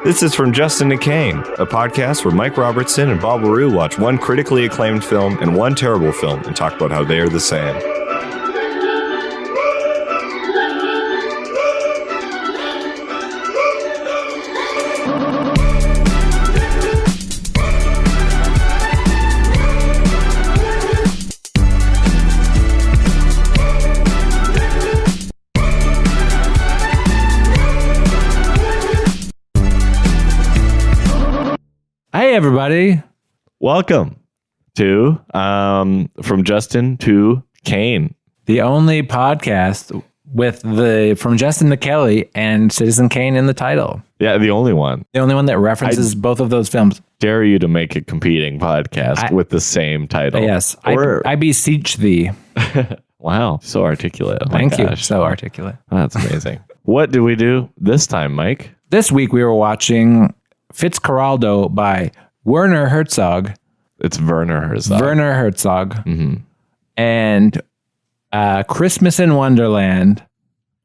This is From Justin to Kane, a podcast where Mike Robertson and Bob LaRue watch one critically acclaimed film and one terrible film and talk about how they are the same. Hey everybody, welcome to From Justin to Kane, the only podcast with the From Justin to Kelly and Citizen Kane in the title. Yeah, the only one That references both of those films. Dare you to make a competing podcast with the same title? Yes, I beseech thee. Wow, so articulate. Oh Thank you, so articulate. Oh, that's amazing. What did we do this time, Mike? This week we were watching Fitzcarraldo by Werner Herzog. It's Werner Herzog. Werner Herzog. Mm-hmm. And Christmas in Wonderland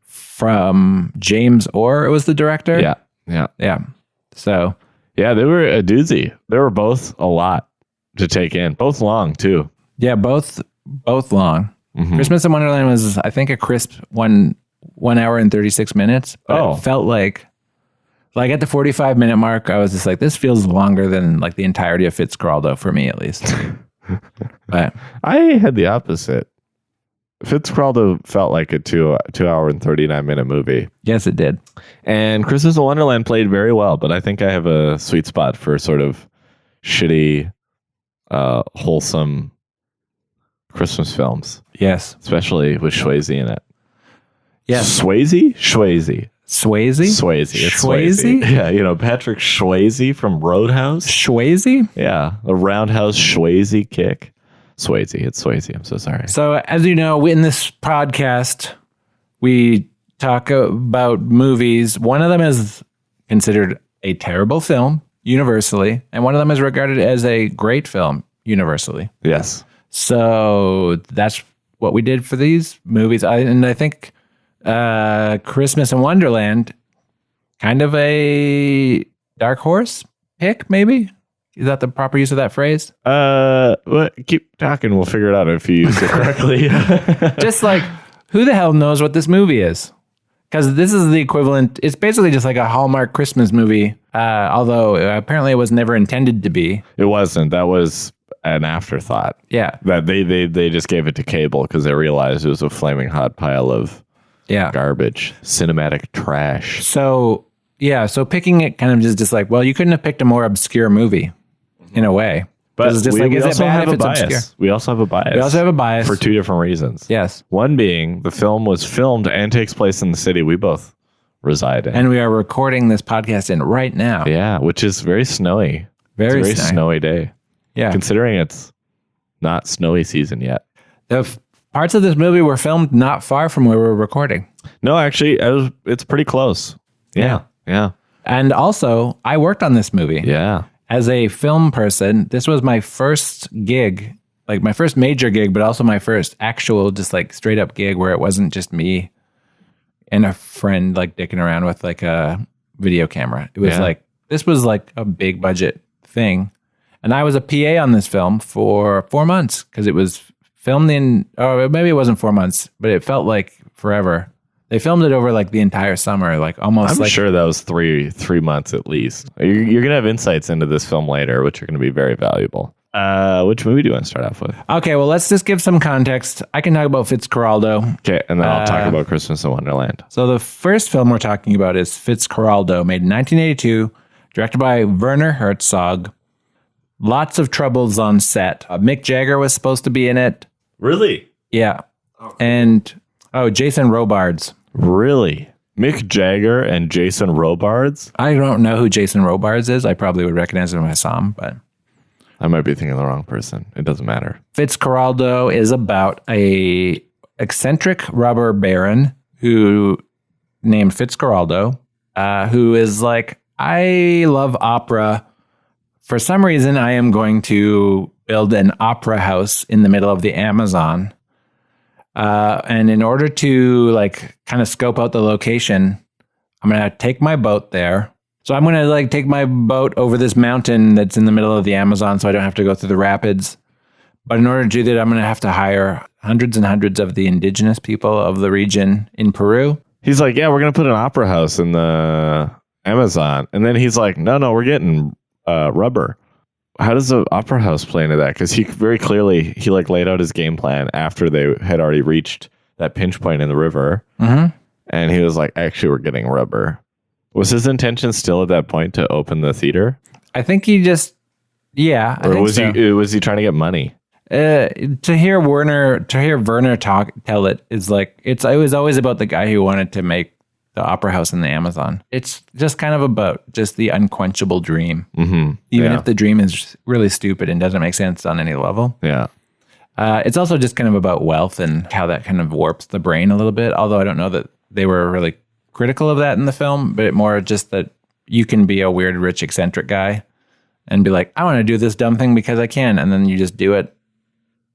from James Orr was the director. Yeah. So. Yeah, they were a doozy. They were both a lot to take in. Both long, too. Yeah, both long. Mm-hmm. Christmas in Wonderland was, I think, a crisp 1 hour and 36 minutes. But it felt like at the 45-minute mark, I was just like, this feels longer than like the entirety of Fitzcarraldo for me, at least. But I had the opposite. Fitzcarraldo felt like a 2 hour and 39-minute movie. Yes, it did. And Christmas in Wonderland played very well, but I think I have a sweet spot for sort of shitty, wholesome Christmas films. Yes. Especially with Swayze in it. Yes. Swayze? Swayze? It's Swayze. Yeah, Patrick Swayze from Roadhouse. Swayze? Yeah, a roundhouse Swayze kick. Swayze. It's Swayze. I'm so sorry. So, as you know, in this podcast, we talk about movies. One of them is considered a terrible film universally, and one of them is regarded as a great film universally. Yes. So that's what we did for these movies. I think Christmas in Wonderland, kind of a dark horse pick, maybe? Is that the proper use of that phrase? Well, keep talking. We'll figure it out if you use it correctly. Just like, who the hell knows what this movie is? Because this is the equivalent. It's basically just like a Hallmark Christmas movie, although apparently it was never intended to be. It wasn't. That was an afterthought. Yeah. That they just gave it to cable because they realized it was a flaming hot pile of garbage, cinematic trash. So picking it kind of just like, well, you couldn't have picked a more obscure movie in a way. But it's just we is also it bad have if a it's bias. obscure? We also have a bias. For two different reasons. Yes. One being the film was filmed and takes place in the city we both reside in. And we are recording this podcast in right now. Yeah, which is very snowy. Very snowy day. Yeah. Considering it's not snowy season yet. The parts of this movie were filmed not far from where we're recording. No, actually, it's pretty close. Yeah. And also, I worked on this movie. Yeah. As a film person, this was my first gig, like my first major gig, but also my first actual just like straight up gig where it wasn't just me and a friend like dicking around with like a video camera. It was this was like a big budget thing. And I was a PA on this film for 4 months because it was filmed maybe it wasn't 4 months, but it felt like forever. They filmed it over like the entire summer, like almost. I'm sure that was three months at least. You're gonna have insights into this film later, which are gonna be very valuable. Which movie do you want to start off with? Okay, well, let's just give some context. I can talk about Fitzcarraldo. Okay, and then I'll talk about Christmas in Wonderland. So the first film we're talking about is Fitzcarraldo, made in 1982, directed by Werner Herzog. Lots of troubles on set. Mick Jagger was supposed to be in it. Really? Yeah. Oh, cool. And Jason Robards. Really? Mick Jagger and Jason Robards? I don't know who Jason Robards is. I probably would recognize him if I saw him, but I might be thinking of the wrong person. It doesn't matter. Fitzcarraldo is about a eccentric robber baron who named Fitzcarraldo, who is like, I love opera. For some reason, I am going to build an opera house in the middle of the Amazon. And in order to like kind of scope out the location, I'm going to take my boat there So I'm going to like take my boat over this mountain that's in the middle of the Amazon so I don't have to go through the rapids. But in order to do that, I'm going to have to hire hundreds and hundreds of the indigenous people of the region in Peru. He's like, yeah, we're going to put an opera house in the Amazon. And then he's like, no, we're getting rubber. How does the opera house play into that? Because he very clearly, he like laid out his game plan after they had already reached that pinch point in the river. Mm-hmm. And he was like, actually, we're getting rubber. Was his intention still at that point to open the theater? I think he just, I or think was so. was he trying to get money? To hear Werner tell it is like, it was always about the guy who wanted to make the opera house in the Amazon. It's just kind of about just the unquenchable dream. Mm-hmm. Even if the dream is really stupid and doesn't make sense on any level. Yeah. It's also just kind of about wealth and how that kind of warps the brain a little bit. Although I don't know that they were really critical of that in the film, but more just that you can be a weird, rich, eccentric guy and be like, I want to do this dumb thing because I can. And then you just do it.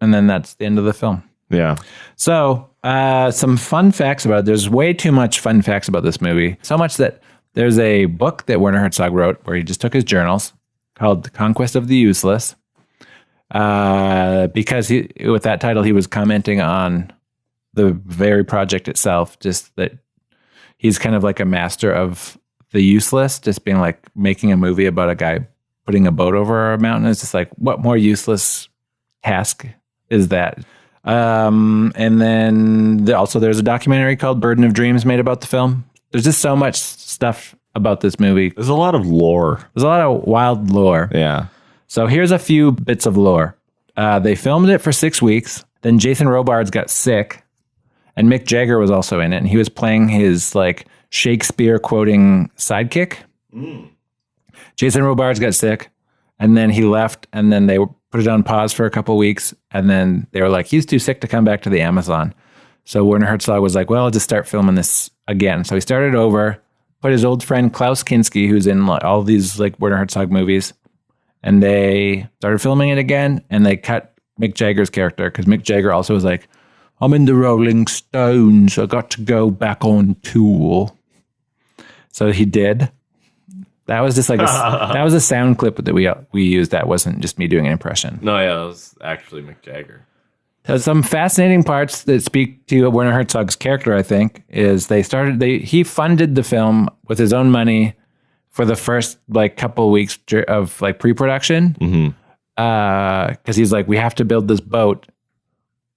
And then that's the end of the film. Yeah. So some fun facts about it. There's way too much fun facts about this movie. So much that there's a book that Werner Herzog wrote where he just took his journals called The Conquest of the Useless. Because with that title, he was commenting on the very project itself, just that he's kind of like a master of the useless, just being like making a movie about a guy putting a boat over a mountain. It's just like, what more useless task is that? And then also there's a documentary called Burden of Dreams made about the film. There's just so much stuff about this movie. There's a lot of lore. There's a lot of wild lore. Yeah. So here's a few bits of lore. They filmed it for 6 weeks. Then Jason Robards got sick, and Mick Jagger was also in it, and he was playing his like Shakespeare quoting sidekick. Jason Robards got sick, and then he left, and then they put it on pause for a couple weeks, and then they were like, he's too sick to come back to the Amazon. So Werner Herzog was like, well, I'll just start filming this again. So he started over, put his old friend Klaus Kinski, who's in like, all these like Werner Herzog movies, and they started filming it again, and they cut Mick Jagger's character, because Mick Jagger also was like, I'm in the Rolling Stones, I got to go back on tour. So he did. That was just like that was a sound clip that we used. That wasn't just me doing an impression. No, yeah, that was actually Mick Jagger. So some fascinating parts that speak to Werner Herzog's character, I think, is he funded the film with his own money for the first like couple weeks of like pre-production. Because he's like, we have to build this boat.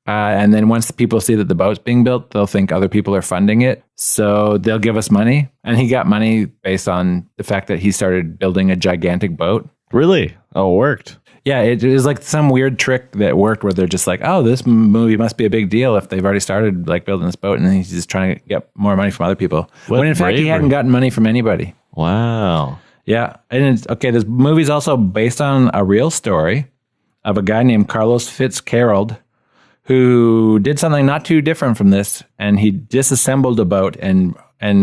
And then once the people see that the boat's being built, they'll think other people are funding it. So they'll give us money. And he got money based on the fact that he started building a gigantic boat. Really? Oh, it worked. Yeah, it was like some weird trick that worked where they're just like, oh, this movie must be a big deal if they've already started like building this boat. And he's just trying to get more money from other people. When in fact, he hadn't gotten money from anybody. Wow. Yeah. And this movie's also based on a real story of a guy named Carlos Fitzcarraldo, who did something not too different from this, and he disassembled a boat and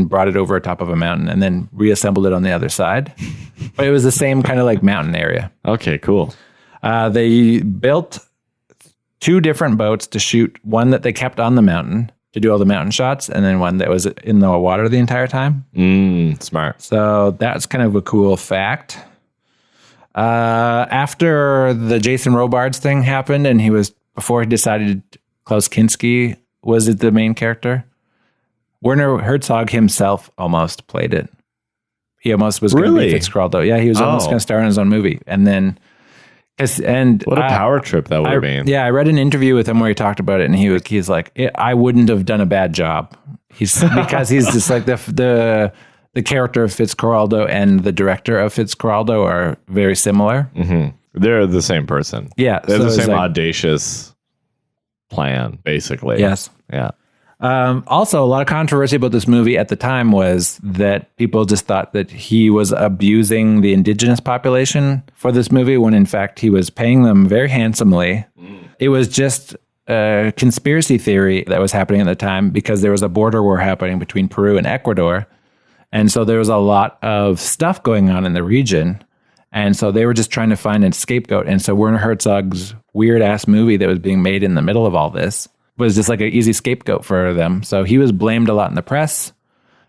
brought it over top of a mountain and then reassembled it on the other side. But it was the same kind of like mountain area. Okay, cool. They built 2 different boats to shoot, one that they kept on the mountain to do all the mountain shots, and then one that was in the water the entire time. Smart. So that's kind of a cool fact. After the Jason Robards thing happened, and before he decided Klaus Kinski was the main character, Werner Herzog himself almost played it. He almost was going to be Fitzcarraldo. Yeah, he was almost going to star in his own movie. And then, what a power trip that would have been. Yeah, I read an interview with him where he talked about it, and he's like, I wouldn't have done a bad job. Because he's just like the character of Fitzcarraldo and the director of Fitzcarraldo are very similar. Mm-hmm. They're the same person. Yeah. They have the same audacious plan, basically. Yes. Yeah. Also, a lot of controversy about this movie at the time was that people just thought that he was abusing the indigenous population for this movie, when in fact he was paying them very handsomely. It was just a conspiracy theory that was happening at the time because there was a border war happening between Peru and Ecuador. And so there was a lot of stuff going on in the region. And so they were just trying to find a scapegoat. And so Werner Herzog's weird-ass movie that was being made in the middle of all this was just like an easy scapegoat for them. So he was blamed a lot in the press.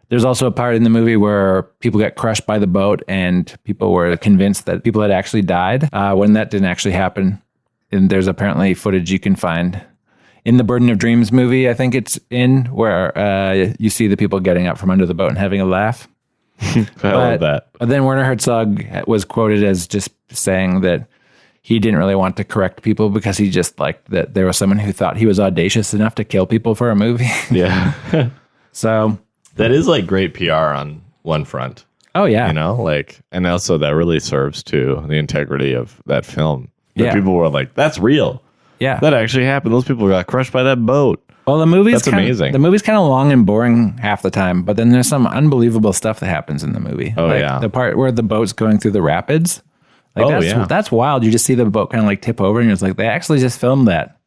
There's also a part in the movie where people get crushed by the boat and people were convinced that people had actually died when that didn't actually happen. And there's apparently footage you can find in the Burden of Dreams movie, I think it's in, where you see the people getting up from under the boat and having a laugh. I love that. But then Werner Herzog was quoted as just saying that he didn't really want to correct people because he just liked that there was someone who thought he was audacious enough to kill people for a movie. Yeah. So that is like great PR on one front. Oh, yeah. You know, like, and also that really serves to the integrity of that film. That people were like, that's real. Yeah. That actually happened. Those people got crushed by that boat. Well, the movie's amazing. The movie's kind of long and boring half the time, but then there's some unbelievable stuff that happens in the movie. Oh, like yeah. The part where the boat's going through the rapids. Like that's wild. You just see the boat kind of like tip over and it's like, they actually just filmed that.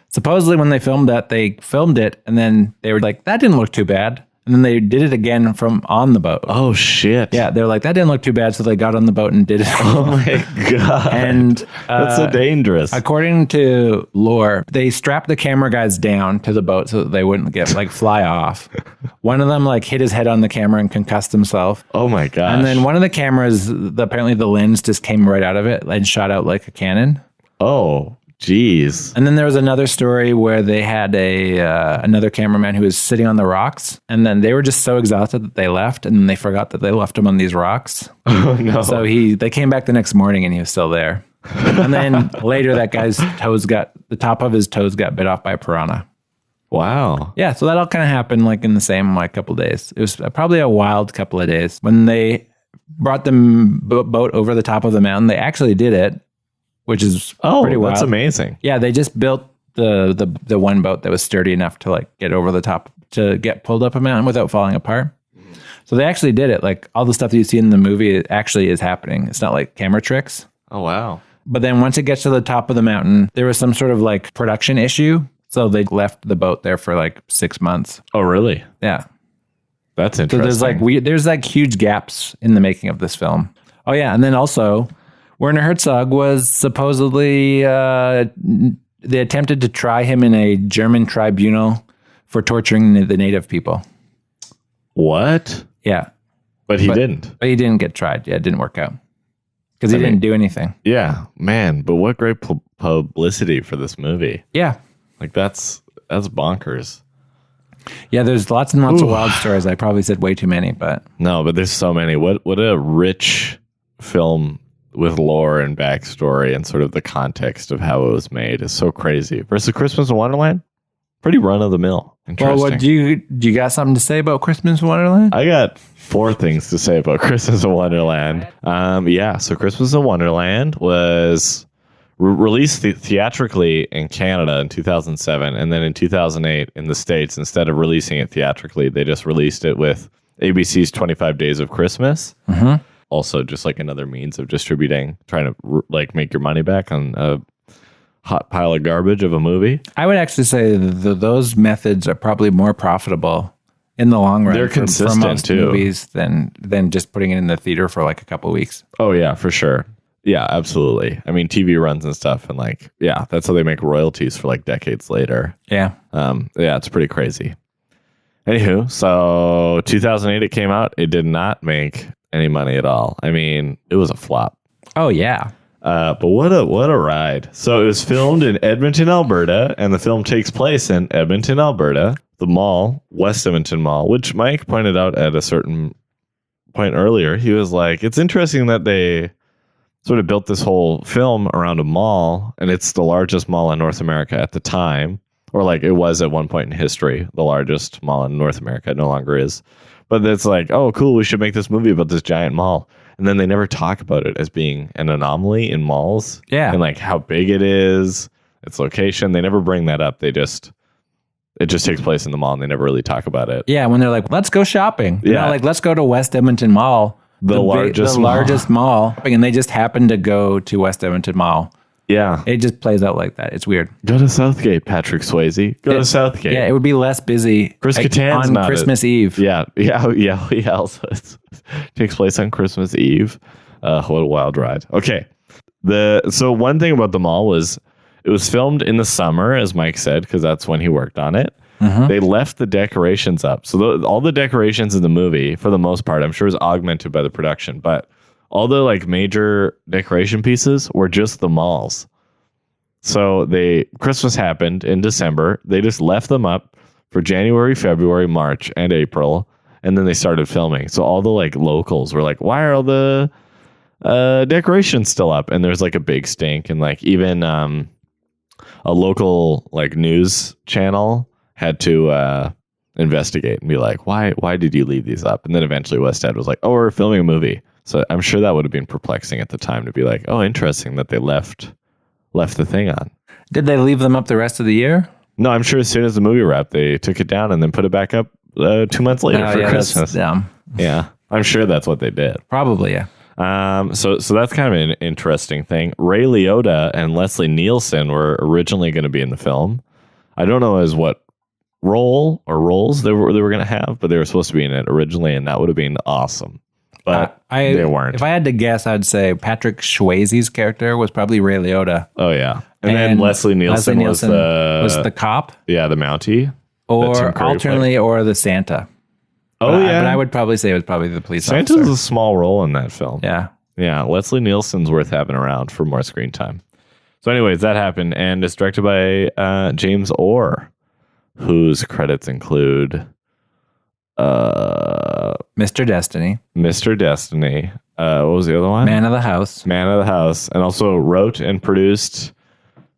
Supposedly when they filmed that, they filmed it and then they were like, that didn't look too bad. And then they did it again from on the boat. Oh, shit. Yeah, they're like, that didn't look too bad. So they got on the boat and did it. Oh, my God. And that's so dangerous. According to lore, they strapped the camera guys down to the boat so that they wouldn't get like fly off. One of them like hit his head on the camera and concussed himself. Oh, my gosh. And then one of the cameras, apparently the lens just came right out of it and shot out like a cannon. Oh, jeez. And then there was another story where they had another cameraman who was sitting on the rocks, and then they were just so exhausted that they left, and then they forgot that they left him on these rocks. Oh, no. So they came back the next morning, and he was still there. And then later, that guy's the top of his toes got bit off by a piranha. Wow. Yeah, so that all kind of happened like in the same like couple days. It was probably a wild couple of days. When they brought the boat over the top of the mountain, they actually did it. Which is pretty wild. That's amazing. Yeah, they just built the one boat that was sturdy enough to like get over the top to get pulled up a mountain without falling apart. So they actually did it. Like all the stuff that you see in the movie it actually is happening. It's not like camera tricks. Oh, wow. But then once it gets to the top of the mountain, there was some sort of like production issue. So they left the boat there for like 6 months. Oh, really? Yeah. That's interesting. So there's like huge gaps in the making of this film. Oh yeah, and then also Werner Herzog was supposedly, they attempted to try him in a German tribunal for torturing the native people. What? Yeah. But he didn't. But he didn't get tried. Yeah, it didn't work out. Because he didn't do anything. Yeah, man. But what great publicity for this movie. Yeah. Like, that's bonkers. Yeah, there's lots and lots of wild stories. I probably said way too many, but... No, but there's so many. What a rich film with lore and backstory and sort of the context of how it was made is so crazy. Versus Christmas in Wonderland, pretty run of the mill. Interesting. Well, do you got something to say about Christmas in Wonderland? I got 4 things to say about Christmas in Wonderland. So Christmas in Wonderland was released theatrically in Canada in 2007, and then in 2008 in the States, instead of releasing it theatrically, they just released it with ABC's 25 Days of Christmas. Mm-hmm. Also, just like another means of distributing, trying to like make your money back on a hot pile of garbage of a movie. I would actually say those methods are probably more profitable in the long run. They're consistent for most too. Movies than just putting it in the theater for like a couple of weeks. Oh yeah, for sure. Yeah, absolutely. I mean, TV runs and stuff, and like, yeah, that's how they make royalties for like decades later. Yeah. Yeah, it's pretty crazy. Anywho, so 2008 it came out. It did not make any money at all. I mean, it was a flop. Oh yeah. But what a ride. So it was filmed in Edmonton, Alberta, and the film takes place in Edmonton, Alberta. The mall, West Edmonton Mall, which Mike pointed out at a certain point earlier. He was like, it's interesting that they sort of built this whole film around a mall, and it's the largest mall in North America at the time, or like it was at one point in history, the largest mall in North America. It no longer is. But it's like, oh, cool, we should make this movie about this giant mall. And then they never talk about it as being an anomaly in malls. Yeah. And like how big it is, its location. They never bring that up. It just takes place in the mall and they never really talk about it. Yeah, when they're like, let's go shopping. Yeah. Like, let's go to West Edmonton Mall. The largest mall. And they just happen to go to West Edmonton Mall. Yeah. It just plays out like that. It's weird. Go to Southgate, Patrick Swayze. Go to Southgate. Yeah, it would be less busy Chris Kattan's on not Christmas Eve. Yeah. Also, it takes place on Christmas Eve. What a wild ride. Okay. So one thing about the mall was it was filmed in the summer, as Mike said, because that's when he worked on it. They left the decorations up. So all the decorations in the movie, for the most part, I'm sure is augmented by the production, but all the like major decoration pieces were just the malls. So Christmas happened in December. They just left them up for January, February, March, and April, and then they started filming. So all the like locals were like, "Why are all the decorations still up?" And there's like a big stink, and like even a local like news channel had to investigate and be like, "Why did you leave these up?" And then eventually Westhead was like, "Oh, we're filming a movie." So I'm sure that would have been perplexing at the time to be like, "Oh, interesting that they left the thing on." Did they leave them up the rest of the year? No, I'm sure as soon as the movie wrapped, they took it down and then put it back up 2 months later for Christmas. Yeah, I'm sure that's what they did. Probably, yeah. So that's kind of an interesting thing. Ray Liotta and Leslie Nielsen were originally going to be in the film. I don't know as what role or roles they were going to have, but they were supposed to be in it originally, and that would have been awesome. But they weren't. If I had to guess, I'd say Patrick Swayze's character was probably Ray Liotta. Oh yeah, and then Leslie Nielsen was the cop. Yeah, the Mountie. Or alternately, or the Santa. Oh yeah, but I would probably say it was probably the police Santa's officer. a small role in that film. Yeah. Leslie Nielsen's worth having around for more screen time. So, anyways, that happened, and it's directed by James Orr, whose credits include Mr. Destiny. What was the other one? Man of the House, and also wrote and produced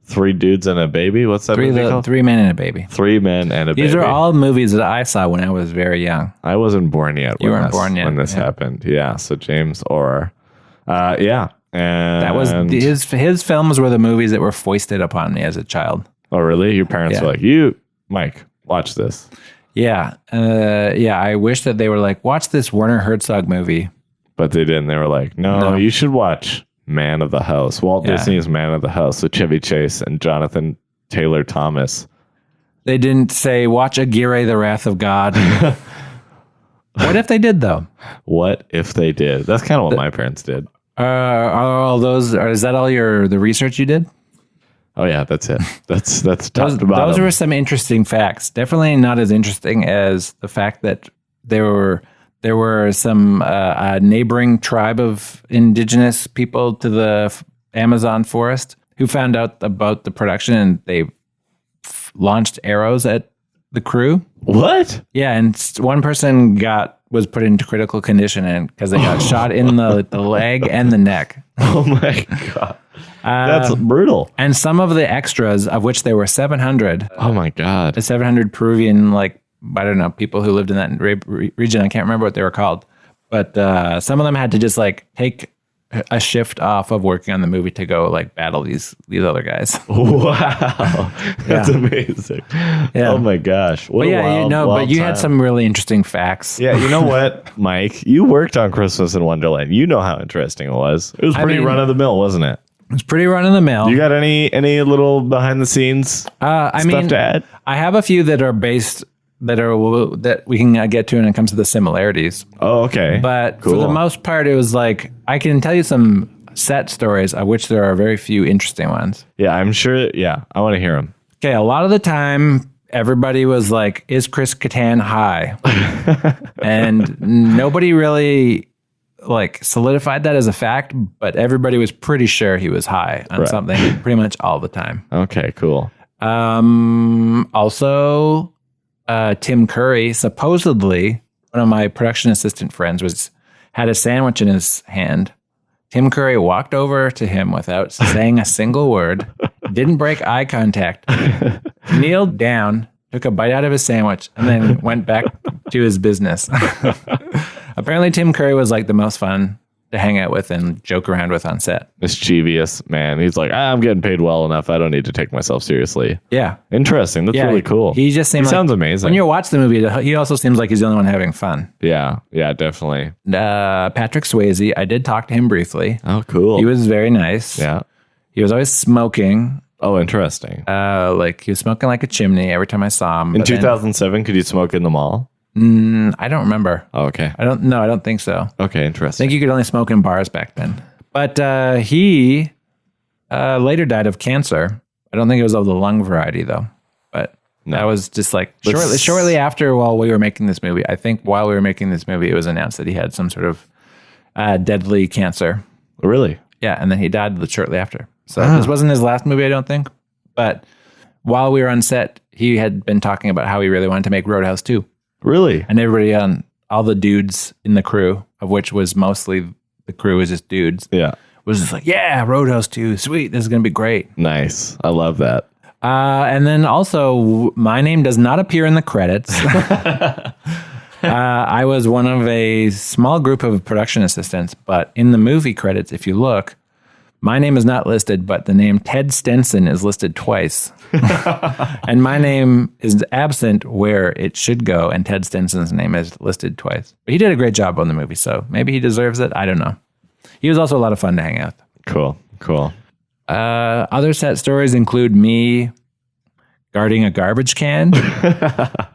Three Dudes and a Baby. What's that movie called? 3 Men and a Baby. 3 Men and a Baby. These are all movies that I saw when I was very young. I wasn't born yet. You weren't born yet when this happened. Yeah. So James Orr. Yeah. And that was his films were the movies that were foisted upon me as a child. Oh, really? Your parents were like, Mike, watch this. Yeah. I wish that they were like, watch this Werner Herzog movie. But they didn't. They were like, no, you should watch Man of the House. Walt Disney's Man of the House with Chevy Chase and Jonathan Taylor Thomas. They didn't say, watch Aguirre, The Wrath of God. What if they did, though? What if they did? That's kind of what my parents did. Are all those? Is that all the research you did? Oh yeah, that's it. That's top to bottom. Those were some interesting facts. Definitely not as interesting as the fact that there were some neighboring tribe of indigenous people to the Amazon forest who found out about the production, and they launched arrows at the crew. What? Yeah, and one person was put into critical condition and because they got shot in the leg and the neck. Oh my God. That's brutal. And some of the extras, of which there were 700. Oh my God. The 700 Peruvian, I don't know, people who lived in that region. I can't remember what they were called. But some of them had to just take a shift off of working on the movie to go battle these other guys. Wow. That's amazing. Yeah. Oh my gosh. What but you had some really interesting facts. Yeah, you know what, Mike? You worked on Christmas in Wonderland. You know how interesting it was. It was pretty run of the mill, wasn't it? It was pretty run of the mill. You got any little behind the scenes stuff to add? I have a few that are based that we can get to when it comes to the similarities. Oh, okay. But for the most part, it was I can tell you some set stories, of which there are very few interesting ones. Yeah, I'm sure. Yeah, I want to hear them. Okay, a lot of the time, everybody was like, is Chris Kattan high? And nobody really solidified that as a fact, but everybody was pretty sure he was high on something pretty much all the time. Okay, cool. Also, Tim Curry, supposedly one of my production assistant friends had a sandwich in his hand. Tim Curry walked over to him without saying a single word, didn't break eye contact, kneeled down, took a bite out of his sandwich, and then went back to his business. Apparently, Tim Curry was the most fun to hang out with and joke around with on set. Mischievous, man. He's like, I'm getting paid well enough. I don't need to take myself seriously. Yeah. Interesting. That's really cool. He just seems sounds amazing. When you watch the movie, he also seems like he's the only one having fun. Yeah. Yeah, definitely. Patrick Swayze, I did talk to him briefly. Oh, cool. He was very nice. Yeah. He was always smoking. Oh, interesting. He was smoking like a chimney every time I saw him. In 2007, could you smoke in the mall? I don't remember. Oh, okay. I don't think so. Okay, interesting. I think you could only smoke in bars back then. But he later died of cancer. I don't think it was of the lung variety, though. But No. That was just like But shortly after while we were making this movie. I think while we were making this movie, it was announced that he had some sort of deadly cancer. Really? Yeah, and then he died shortly after. So this wasn't his last movie, I don't think. But while we were on set, he had been talking about how he really wanted to make Roadhouse 2. Really? And everybody all the dudes in the crew, of which was mostly the crew was just dudes, was just like, yeah, Roadhouse 2, sweet, this is going to be great. Nice. I love that. And then also, my name does not appear in the credits. I was one of a small group of production assistants, but in the movie credits, if you look, my name is not listed, but the name Ted Stenson is listed twice. And my name is absent where it should go, and Ted Stenson's name is listed twice. But he did a great job on the movie, so maybe he deserves it. I don't know. He was also a lot of fun to hang out with. Cool. Other set stories include me guarding a garbage can,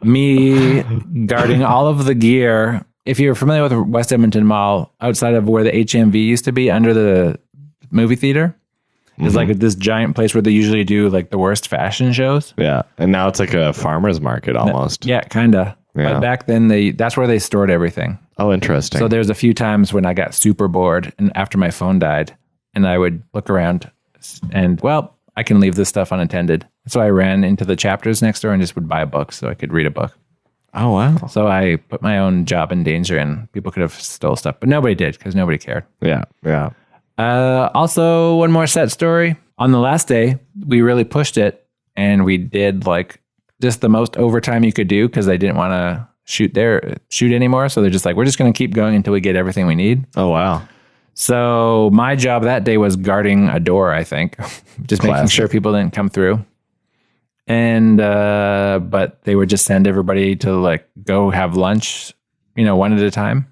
me guarding all of the gear. If you're familiar with West Edmonton Mall, outside of where the HMV used to be, under the movie theater, is like this giant place where they usually do like the worst fashion shows. Yeah, and now it's like a farmer's market almost. Yeah, kind of. Yeah. But back then, that's where they stored everything. Oh, interesting. So there's a few times when I got super bored and after my phone died, and I would look around and, well, I can leave this stuff unattended. So I ran into the chapters next door and just would buy a book so I could read a book. Oh, wow. So I put my own job in danger and people could have stole stuff, but nobody did because nobody cared. Yeah. Also, one more set story. On the last day, we really pushed it and we did like just the most overtime you could do because they didn't want to shoot anymore. So they're just like, we're just going to keep going until we get everything we need. Oh, wow. So my job that day was guarding a door, I think, just making sure people didn't come through. And, but they would just send everybody to like go have lunch, one at a time.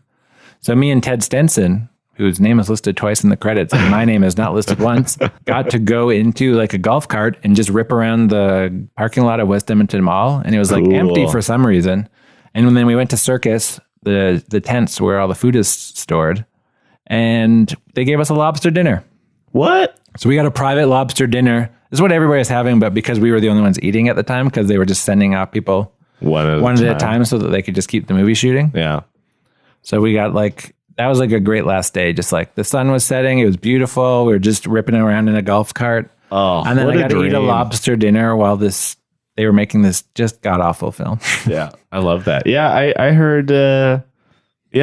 So me and Ted Stenson, whose name is listed twice in the credits and my name is not listed once, got to go into like a golf cart and just rip around the parking lot of West Edmonton Mall. And it was like empty for some reason. And then we went to Circus, the tents where all the food is stored. And they gave us a lobster dinner. What? So we got a private lobster dinner. This is what everybody was having, but because we were the only ones eating at the time, because they were just sending out people one at a time so that they could just keep the movie shooting. Yeah. So we got that was like a great last day. Just like the sun was setting. It was beautiful. We were just ripping around in a golf cart. Oh, and then I got to eat a lobster dinner while they were making this just god-awful film. Yeah. I love that. Yeah. I heard...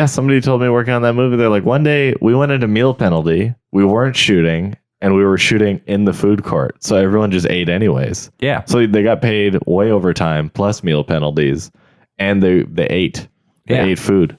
somebody told me working on that movie, they're like, one day we went into meal penalty, we weren't shooting, and we were shooting in the food court. So everyone just ate anyways. Yeah. So they got paid way overtime plus meal penalties, and they ate. They ate food.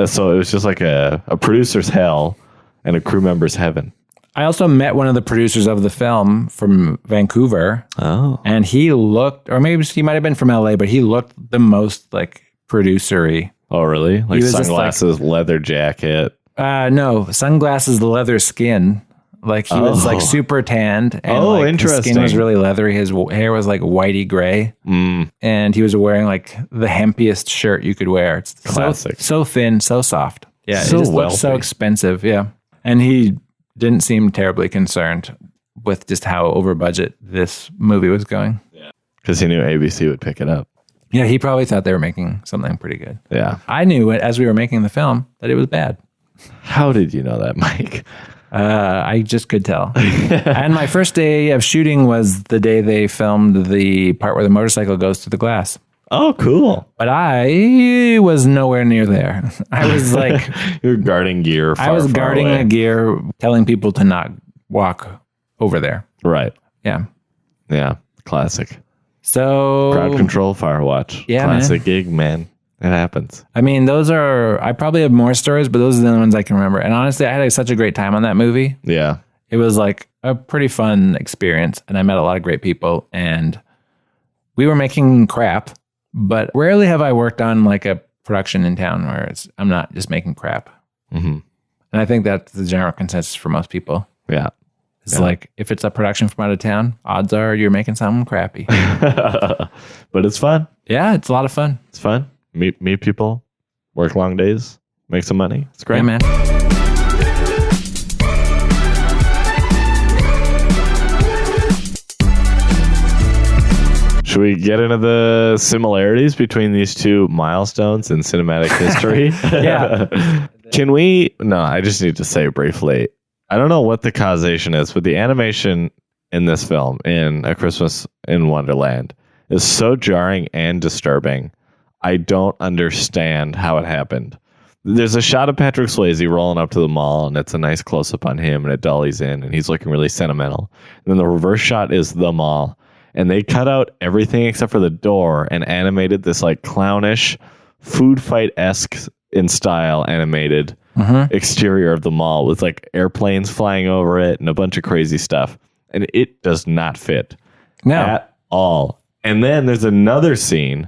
So it was just like a producer's hell and a crew member's heaven. I also met one of the producers of the film from Vancouver. Oh. And he looked, or maybe he might have been from LA, but he looked the most like producery. Oh, really? Like sunglasses, like, leather jacket? No, sunglasses, leather skin. Like he was like super tanned. And interesting. His skin was really leathery. His hair was like whitey gray. And he was wearing like the hempiest shirt you could wear. It's classic. So thin, so soft. Yeah, so it just looked so expensive. Yeah. And he didn't seem terribly concerned with just how over budget this movie was going. Yeah. Because he knew ABC would pick it up. Yeah, he probably thought they were making something pretty good. Yeah. I knew it as we were making the film that it was bad. How did you know that, Mike? I just could tell. And my first day of shooting was the day they filmed the part where the motorcycle goes through the glass. Oh, cool. But I was nowhere near there. I was like... You're guarding gear far, I was guarding away. a gear, telling people to not walk over there. Right. Yeah. Yeah. Classic. So... Crowd control, Firewatch. Yeah, Classic gig, man. It happens. I mean, I probably have more stories, but those are the only ones I can remember. And honestly, I had such a great time on that movie. Yeah. It was like a pretty fun experience, and I met a lot of great people, and we were making crap, but rarely have I worked on like a production in town where I'm not just making crap. Mm-hmm. And I think that's the general consensus for most people. Yeah. It's like, if it's a production from out of town, odds are you're making something crappy. But it's fun. Yeah, it's a lot of fun. It's fun. Meet people, work long days, make some money. It's great. Yeah, man. Should Should we get into the similarities between these two milestones in cinematic history? Yeah. Can we? No, I just need to say briefly. I don't know what the causation is, but the animation in this film, in A Christmas in Wonderland, is so jarring and disturbing. I don't understand how it happened. There's a shot of Patrick Swayze rolling up to the mall, and it's a nice close-up on him, and it dollies in, and he's looking really sentimental. And then the reverse shot is the mall, and they cut out everything except for the door and animated this like clownish, food fight-esque in style animated exterior of the mall with like airplanes flying over it and a bunch of crazy stuff. And it does not fit at all. And then there's another scene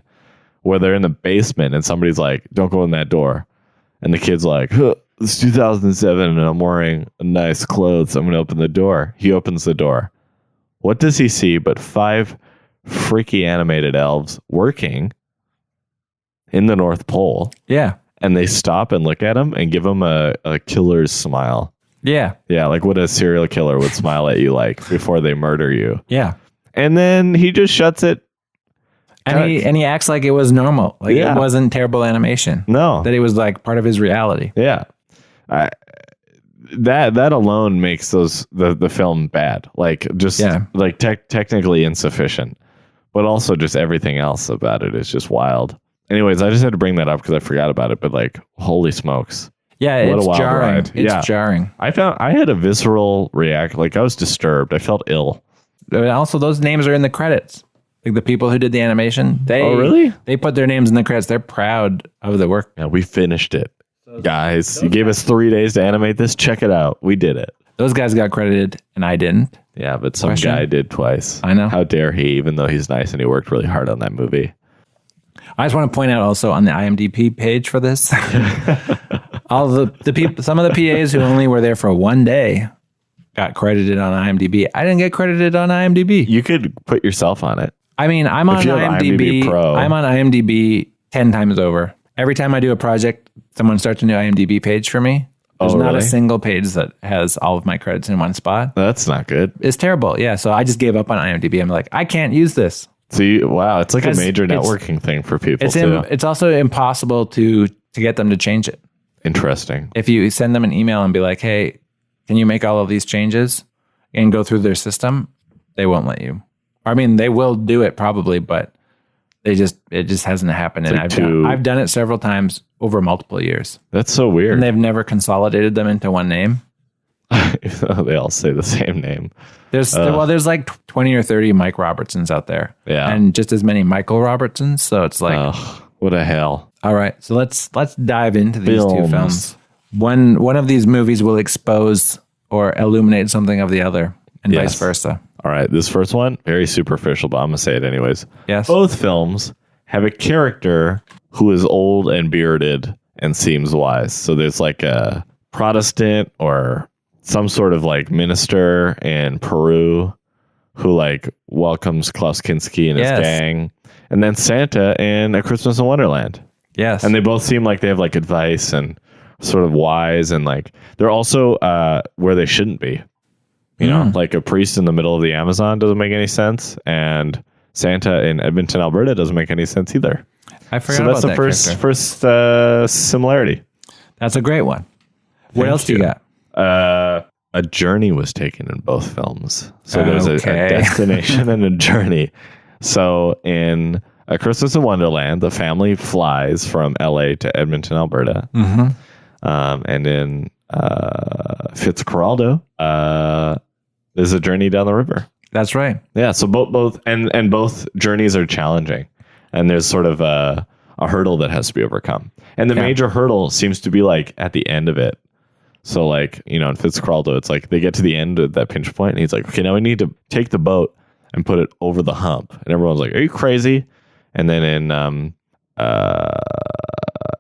where they're in the basement and somebody's like, don't go in that door. And the kid's like, huh, it's 2007 and I'm wearing nice clothes. I'm going to open the door. He opens the door. What does he see but 5 freaky animated elves working in the North Pole? Yeah. And they stop and look at him and give him a killer's smile. Yeah. Yeah, like what a serial killer would smile at you like before they murder you. Yeah. And then he just shuts it. And he acts like it was normal. Like it wasn't terrible animation. No. That it was like part of his reality. Yeah. That alone makes the film bad. Like just like technically insufficient. But also just everything else about it is just wild. Anyways, I just had to bring that up because I forgot about it. But like, holy smokes. Yeah, what it's a wild jarring. Ride. It's jarring. I had a visceral react. Like I was disturbed. I felt ill. And also, those names are in the credits. Like the people who did the animation, really? They put their names in the credits. They're proud of the work. Yeah, we finished it. Guys, you gave us 3 days to animate this. Check it out. We did it. Those guys got credited and I didn't. Yeah, but some guy did twice. I know. How dare he, even though he's nice and he worked really hard on that movie. I just want to point out also on the IMDb page for this, all the people, some of the PAs who only were there for 1 day got credited on IMDb. I didn't get credited on IMDb. You could put yourself on it. I mean, I'm on IMDb Pro. I'm on IMDb 10 times over. Every time I do a project, someone starts a new IMDb page for me. There's not a single page that has all of my credits in one spot. That's not good. It's terrible. Yeah, so I just gave up on IMDb. I'm like, I can't use this. So it's like a major networking thing for people too. It's also impossible to get them to change it. Interesting. If you send them an email and be like, hey, can you make all of these changes and go through their system? They won't let you. I mean, they will do it probably, but it just hasn't happened. And I've done it several times over multiple years. That's so weird. And they've never consolidated them into one name. They all say the same name. There's like 20 or 30 Mike Robertsons out there. Yeah. And just as many Michael Robertsons. So it's like, what a hell. All right. So let's dive into these two films. One of these movies will expose or illuminate something of the other and vice versa. All right. This first one, very superficial, but I'm going to say it anyways. Yes. Both films have a character who is old and bearded and seems wise. So there's like a Protestant or some sort of like minister in Peru who like welcomes Klaus Kinski and his gang. And then Santa in A Christmas in Wonderland. Yes. And they both seem like they have like advice and sort of wise, and like they're also where they shouldn't be. You know, like a priest in the middle of the Amazon doesn't make any sense, and Santa in Edmonton, Alberta doesn't make any sense either. I forgot about that. So that's the first similarity. That's a great one. What else do you got? A journey was taken in both films. So there's a destination and a journey. So in A Christmas in Wonderland, the family flies from LA to Edmonton, Alberta. And in Fitzcarraldo, there's a journey down the river. That's right. Yeah. So both journeys are challenging, and there's sort of a hurdle that has to be overcome. And the major hurdle seems to be like at the end of it. So like, you know, in Fitzcarraldo, it's like they get to the end of that pinch point and he's like, okay, now we need to take the boat and put it over the hump. And everyone's like, are you crazy? And then in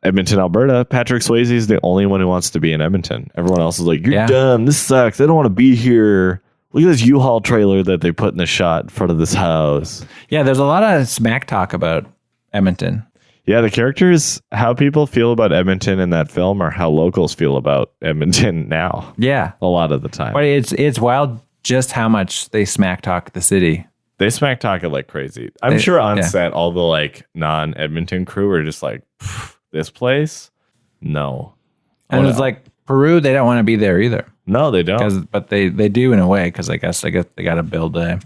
Edmonton, Alberta, Patrick Swayze is the only one who wants to be in Edmonton. Everyone else is like, you're dumb. This sucks. I don't want to be here. Look at this U-Haul trailer that they put in the shot in front of this house. Yeah, there's a lot of smack talk about Edmonton. Yeah, the characters, how people feel about Edmonton in that film, or how locals feel about Edmonton now. Yeah. A lot of the time. But it's wild just how much they smack talk the city. They smack talk it like crazy. I'm sure on yeah. set, all the like non-Edmonton crew are just like, this place? No. And it's like Peru, they don't want to be there either. No, they don't. But they do in a way, because I guess they got to build a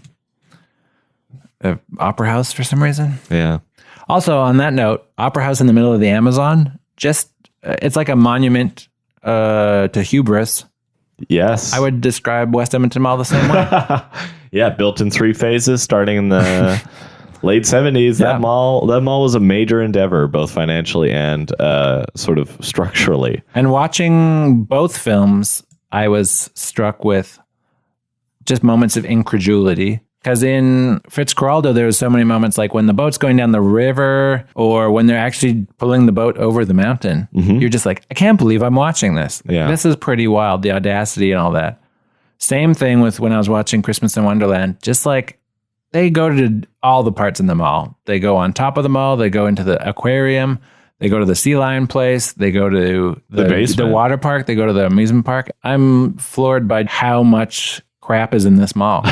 opera house for some reason. Yeah. Also, on that note, opera house in the middle of the Amazon, just it's like a monument to hubris. Yes. I would describe West Edmonton Mall the same way. Yeah, built in 3 phases starting in the late 70s. Yeah. That mall was a major endeavor, both financially and sort of structurally. And watching both films, I was struck with just moments of incredulity. Because in Fitzcarraldo, there was so many moments like when the boat's going down the river or when they're actually pulling the boat over the mountain. You're just like, I can't believe I'm watching this. Yeah. This is pretty wild, the audacity and all that. Same thing with when I was watching Christmas in Wonderland. Just like they go to all the parts in the mall. They go on top of the mall. They go into the aquarium. They go to the sea lion place. They go to the water park. They go to the amusement park. I'm floored by how much crap is in this mall.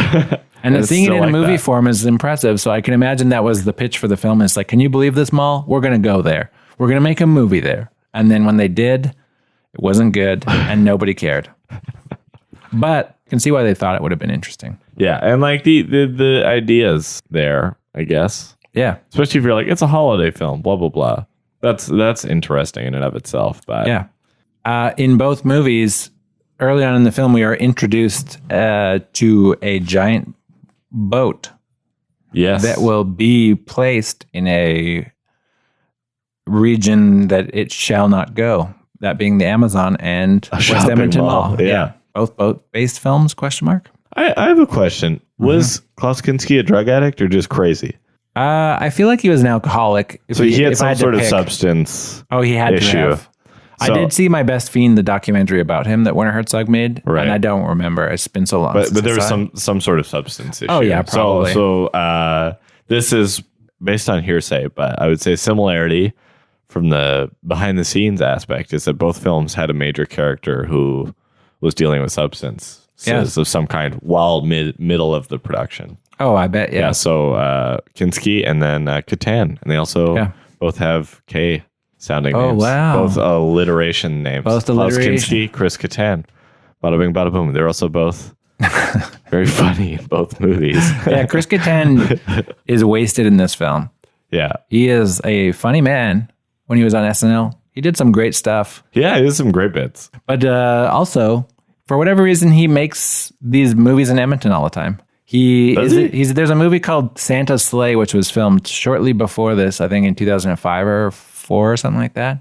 And seeing it in a movie form is impressive. So I can imagine that was the pitch for the film. It's like, can you believe this mall? We're going to go there. We're going to make a movie there. And then when they did, it wasn't good and nobody cared. But I can see why they thought it would have been interesting. Yeah, and like the ideas there, I guess. Yeah. Especially if you're like, it's a holiday film, blah, blah, blah. That's interesting in and of itself. But yeah. In both movies, early on in the film, we are introduced to a giant boat. Yes. That will be placed in a region that it shall not go. That being the Amazon and West Edmonton Mall. Yeah. Both boat-based films, question mark? I have a question. Was Klaus Kinski a drug addict or just crazy? I feel like he was an alcoholic. So he had some sort of substance he had issue. To have. I did see My Best Fiend, the documentary about him that Werner Herzog made, right. And I don't remember. It's been so long. But there was some sort of substance issue. Oh yeah, probably. So this is based on hearsay, but I would say similarity from the behind the scenes aspect is that both films had a major character who was dealing with substance of some kind while middle of the production. Oh, I bet. Yeah. So Kinski and then Catan, and they also both have K sounding names. Oh wow! Both alliteration names. Both Klaus alliteration. Kinski, Chris Catan. Bada bing, bada boom. They're also both very funny in both movies. Yeah, Chris Catan is wasted in this film. Yeah, he is a funny man. When he was on SNL, he did some great stuff. Yeah, he did some great bits. But also, for whatever reason, he makes these movies in Edmonton all the time. There's a movie called Santa's Sleigh, which was filmed shortly before this, I think in 2005 or 4 or something like that,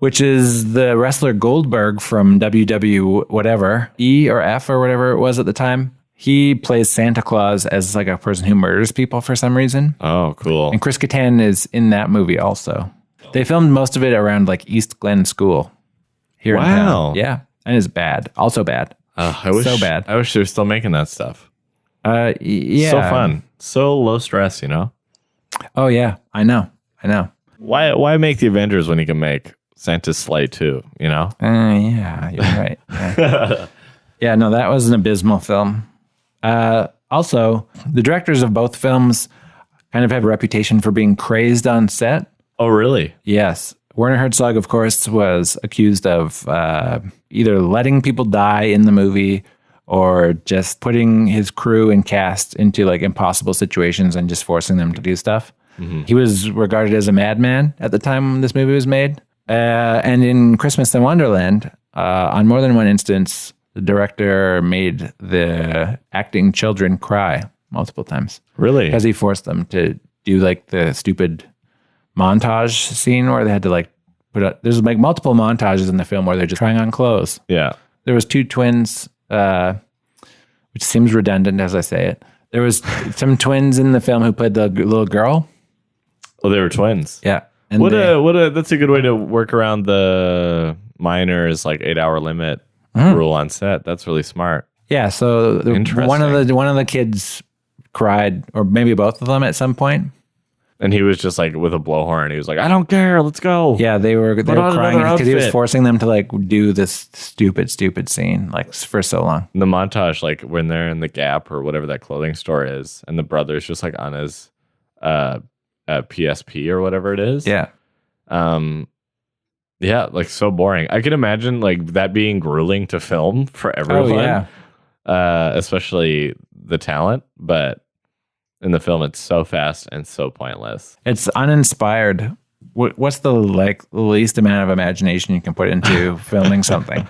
which is the wrestler Goldberg from WW whatever, E or F or whatever it was at the time. He plays Santa Claus as like a person who murders people for some reason. Oh, cool. And Chris Catan is in that movie also. They filmed most of it around like East Glen School here in town. Yeah. And it's bad. Also bad. So bad. I wish they were still making that stuff. Yeah. So fun. So low stress, you know? Oh, yeah. I know. Why make the Avengers when you can make Santa's Sleigh too, you know? Yeah, you're right. Yeah, no, that was an abysmal film. Also, the directors of both films kind of have a reputation for being crazed on set. Oh, really? Yes. Werner Herzog, of course, was accused of either letting people die in the movie or just putting his crew and cast into like impossible situations and just forcing them to do stuff. Mm-hmm. He was regarded as a madman at the time this movie was made. And in Christmas in Wonderland, on more than one instance, the director made the acting children cry multiple times. Really? Because he forced them to do like the stupid montage scene where they had to like there's like multiple montages in the film where they're just trying on clothes. Yeah. There was 2 twins, which seems redundant as I say it. There was some twins in the film who played the little girl. Oh, they were twins. Yeah. And that's a good way to work around the minors like 8-hour limit rule on set. That's really smart. Yeah. So one of the kids cried, or maybe both of them at some point. And he was just like with a blowhorn. He was like, I don't care. Let's go. Yeah, they were on crying another because he was outfit. forcing them to like do this stupid scene like for so long. The montage, like when they're in the Gap or whatever that clothing store is, and the brother's just like on his PSP or whatever it is. Yeah. Yeah, like so boring. I can imagine like that being grueling to film for everyone. Especially the talent, but in the film it's so fast and so pointless. It's uninspired. What's the least amount of imagination you can put into filming something?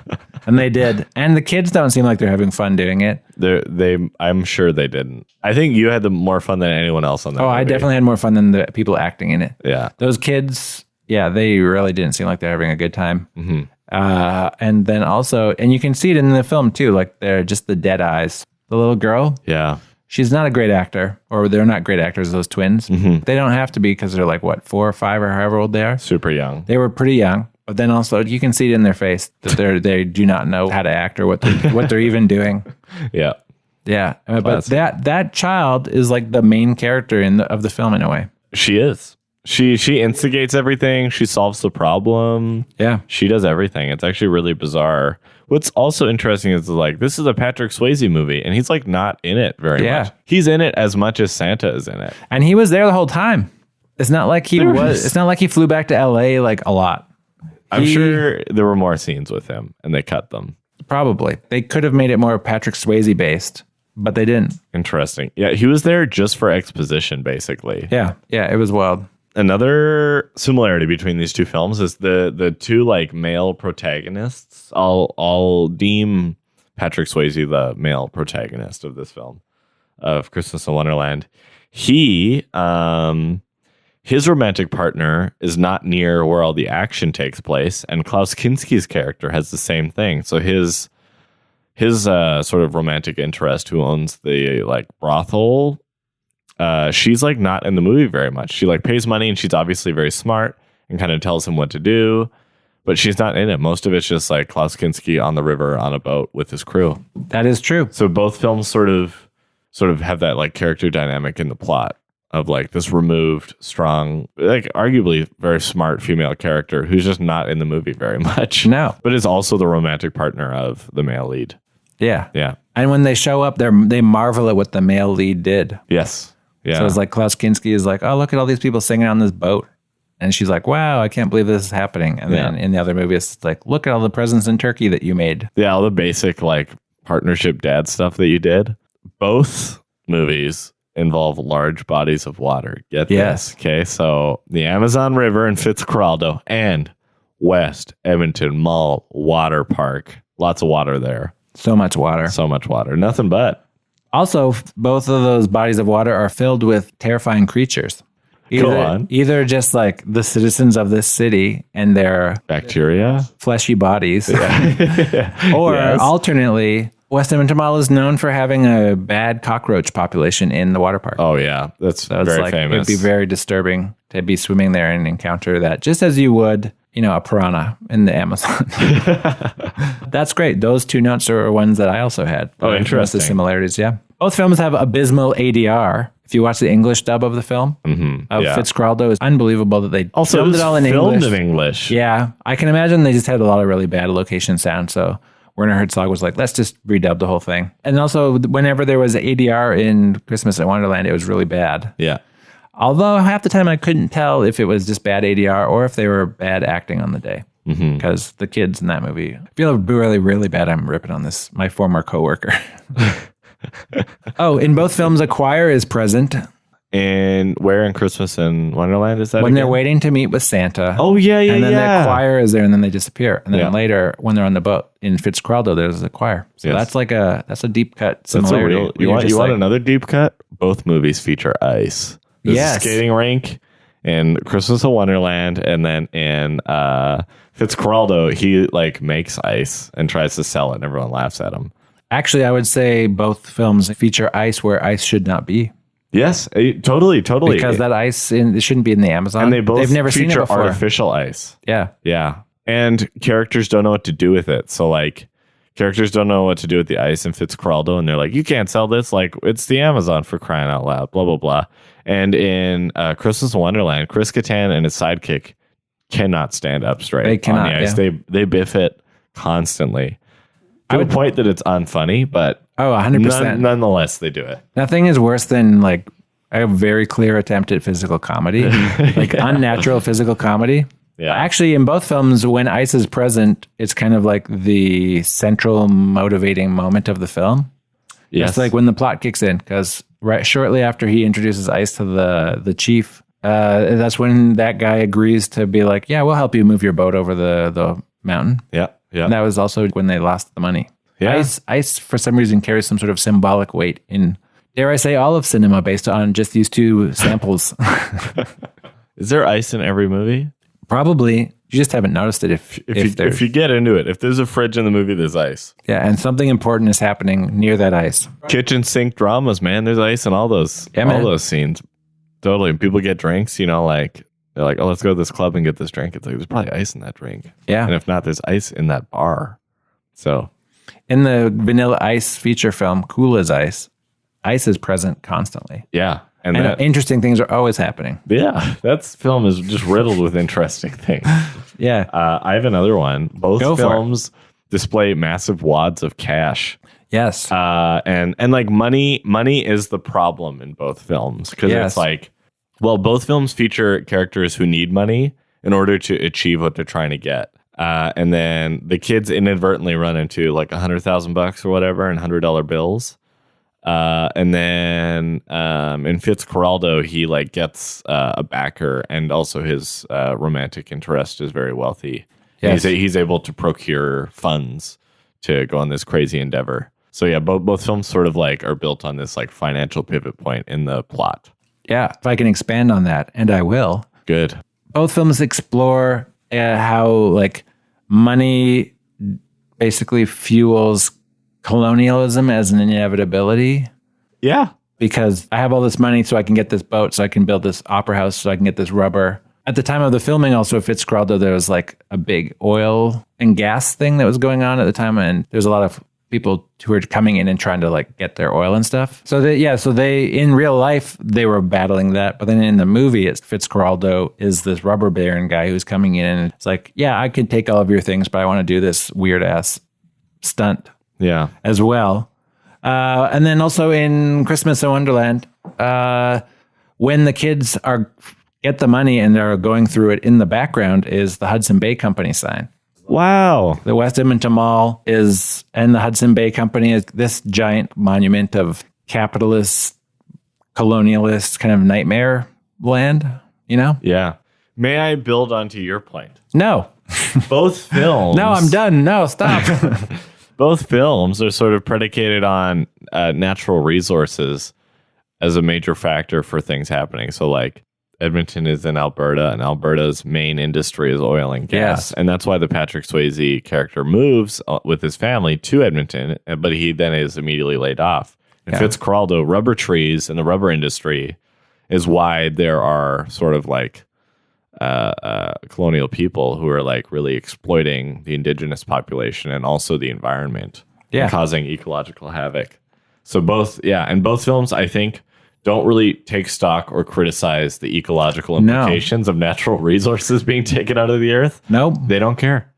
And they did. And the kids don't seem like they're having fun doing it. I'm sure they didn't. I think you had the more fun than anyone else on that movie. I definitely had more fun than the people acting in it. Yeah. Those kids, they really didn't seem like they're having a good time. Mm-hmm. And then also, and you can see it in the film too, like they're just the dead eyes. The little girl, Yeah. she's not a great actor, or they're not great actors, those twins. Mm-hmm. They don't have to be because they're like, what, 4 or 5 or however old they are? Super young. They were pretty young, but then also you can see it in their face that they do not know how to act or what they're even doing. Yeah. Yeah, but that child is like the main character of the film in a way. She is. She instigates everything. She solves the problem. Yeah. She does everything. It's actually really bizarre. What's also interesting is like this is a Patrick Swayze movie, and he's like not in it very much. He's in it as much as Santa is in it, and he was there the whole time. It's not like he was. It's not like he flew back to LA like a lot. I'm sure there were more scenes with him, and they cut them. Probably they could have made it more Patrick Swayze based, but they didn't. Interesting. Yeah, he was there just for exposition, basically. Yeah, it was wild. Another similarity between these two films is the two like male protagonists. I'll deem Patrick Swayze the male protagonist of this film, of Christmas in Wonderland. He his romantic partner is not near where all the action takes place, and Klaus Kinski's character has the same thing. So his sort of romantic interest, who owns the like brothel, she's like not in the movie very much. She like pays money, and she's obviously very smart and kind of tells him what to do, but she's not in it. Most of it's just like Klaus Kinski on the river on a boat with his crew. That is true. So both films sort of have that like character dynamic in the plot of like this removed, strong, like arguably very smart female character who's just not in the movie very much. No, but is also the romantic partner of the male lead. Yeah. Yeah. And when they show up, they marvel at what the male lead did. Yes. Yeah. So it's like Klaus Kinski is like, oh, look at all these people singing on this boat. And she's like, wow, I can't believe this is happening. And then in the other movie, it's like, look at all the presents in Turkey that you made. Yeah, all the basic like partnership dad stuff that you did. Both movies involve large bodies of water. Get this. Okay. So the Amazon River in Fitzcarraldo and West Edmonton Mall Water Park. Lots of water there. So much water. So much water. Nothing but. Also, both of those bodies of water are filled with terrifying creatures. Either just like the citizens of this city and their bacteria, fleshy bodies, or alternately, West Edmonton Mall is known for having a bad cockroach population in the water park. Oh yeah, that's very famous. It'd be very disturbing to be swimming there and encounter that, just as you would, a piranha in the Amazon. That's great. Those two notes are ones that I also had. Oh, interesting. The similarities, yeah. Both films have abysmal ADR. If you watch the English dub of the film, Fitzcarraldo, is unbelievable that they filmed it all in English. Yeah, I can imagine they just had a lot of really bad location sound, so Werner Herzog was like, let's just redub the whole thing. And also, whenever there was ADR in Christmas in Wonderland, it was really bad. Yeah. Although half the time I couldn't tell if it was just bad ADR or if they were bad acting on the day. Because the kids in that movie, I feel really, really bad. I'm ripping on this. My former coworker. Oh, in both films, a choir is present. And where in Christmas in Wonderland is that? When they're waiting to meet with Santa. Oh, yeah. And then the choir is there, and then they disappear. And then later, when they're on the boat in Fitzcarraldo, there's a choir. So that's a deep cut similarity. You want another deep cut? Both movies feature ice. There's a skating rink in Christmas in Wonderland, and then in Fitzcarraldo, he like makes ice and tries to sell it, and everyone laughs at him. Actually, I would say both films feature ice where ice should not be. Yes, totally. Because that ice it shouldn't be in the Amazon. And they've never seen it before. Artificial ice. Yeah. Yeah. And characters don't know what to do with it. So like characters don't know what to do with the ice in Fitzcarraldo, and they're like, you can't sell this, like it's the Amazon, for crying out loud, blah blah blah. And in Christmas in Wonderland, Chris Kattan and his sidekick cannot stand up straight They cannot, on the ice. yeah. They biff it constantly to a point that it's unfunny, but 100%. Nonetheless they do it. Nothing is worse than like a very clear attempt at physical comedy, like unnatural physical comedy. Yeah. Actually, in both films, when ice is present, it's kind of like the central motivating moment of the film. Yes. It's like when the plot kicks in, because right shortly after he introduces ice to the chief, that's when that guy agrees to be like, yeah, we'll help you move your boat over the mountain. Yeah. Yeah. And that was also when they lost the money. Yeah. Ice, for some reason, carries some sort of symbolic weight in, dare I say, all of cinema based on just these two samples. Is there ice in every movie? Probably. You just haven't noticed it If you get into it. If there's a fridge in the movie, there's ice. Yeah, and something important is happening near that ice. Kitchen sink dramas, man. There's ice in all those scenes. Totally. And people get drinks, like they're like, oh, let's go to this club and get this drink. It's like there's probably ice in that drink. Yeah. And if not, there's ice in that bar. So in the Vanilla Ice feature film, Cool as Ice is present constantly. yeah. And interesting things are always happening. Yeah, that film is just riddled with interesting things. Yeah. I have another one. Both films display massive wads of cash. Yes. And like money is the problem in both films, because Yes. it's like, well, both films feature characters who need money in order to achieve what they're trying to get. And then the kids inadvertently run into like $100,000 or whatever in $100 bills. And then in Fitzcarraldo, he like gets a backer, and also his romantic interest is very wealthy. Yes. He's able to procure funds to go on this crazy endeavor. So yeah, both films sort of like are built on this like financial pivot point in the plot. Yeah. If I can expand on that, and I will. Good. Both films explore how like money basically fuels colonialism as an inevitability. Yeah. Because I have all this money so I can get this boat, so I can build this opera house, so I can get this rubber. At the time of the filming also of Fitzcarraldo, there was like a big oil and gas thing that was going on at the time, and there's a lot of people who were coming in and trying to like get their oil and stuff. So they in real life they were battling that, but then in the movie, it's Fitzcarraldo is this rubber baron guy who's coming in, and it's like, yeah, I can take all of your things, but I want to do this weird ass stunt. Yeah. As well. And then also in Christmas in Wonderland, when the kids get the money and they're going through it, in the background is the Hudson Bay Company sign. Wow. The West Edmonton Mall and the Hudson Bay Company is this giant monument of capitalist, colonialist kind of nightmare land, Yeah. May I build onto your point? No. Both films. No, I'm done. No, stop. Both films are sort of predicated on natural resources as a major factor for things happening. So like Edmonton is in Alberta, and Alberta's main industry is oil and gas. Yes. And that's why the Patrick Swayze character moves with his family to Edmonton, but he then is immediately laid off. In Fitzcarraldo, rubber trees and the rubber industry is why there are sort of like colonial people who are like really exploiting the indigenous population and also the environment, and causing ecological havoc. So both films, I think, don't really take stock or criticize the ecological implications of natural resources being taken out of the earth. Nope. They don't care.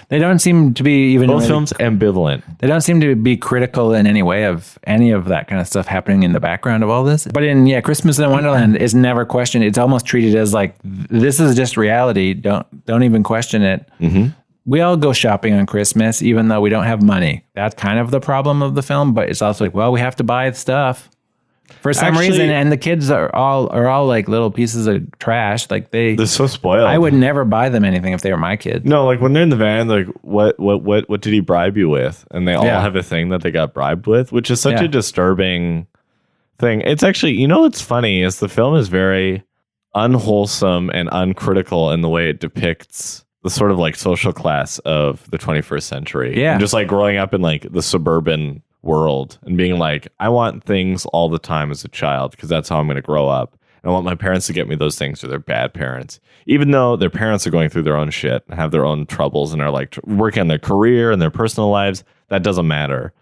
They don't seem to be even... Both films ambivalent. They don't seem to be critical in any way of any of that kind of stuff happening in the background of all this. But in Christmas in Wonderland is never questioned. It's almost treated as like, this is just reality. Don't even question it. Mm-hmm. We all go shopping on Christmas, even though we don't have money. That's kind of the problem of the film. But it's also like, well, we have to buy stuff for some reason, and the kids are all like little pieces of trash. Like they're so spoiled. I would never buy them anything if they were my kids. No, like when they're in the van, like what did he bribe you with? And they all have a thing that they got bribed with, which is such a disturbing thing. It's actually, what's funny is the film is very unwholesome and uncritical in the way it depicts the sort of like social class of the 21st century. Yeah, and just like growing up in like the suburban world and being like, I want things all the time as a child because that's how I'm going to grow up. I want my parents to get me those things, or they're bad parents. Even though their parents are going through their own shit and have their own troubles and are like working on their career and their personal lives, that doesn't matter.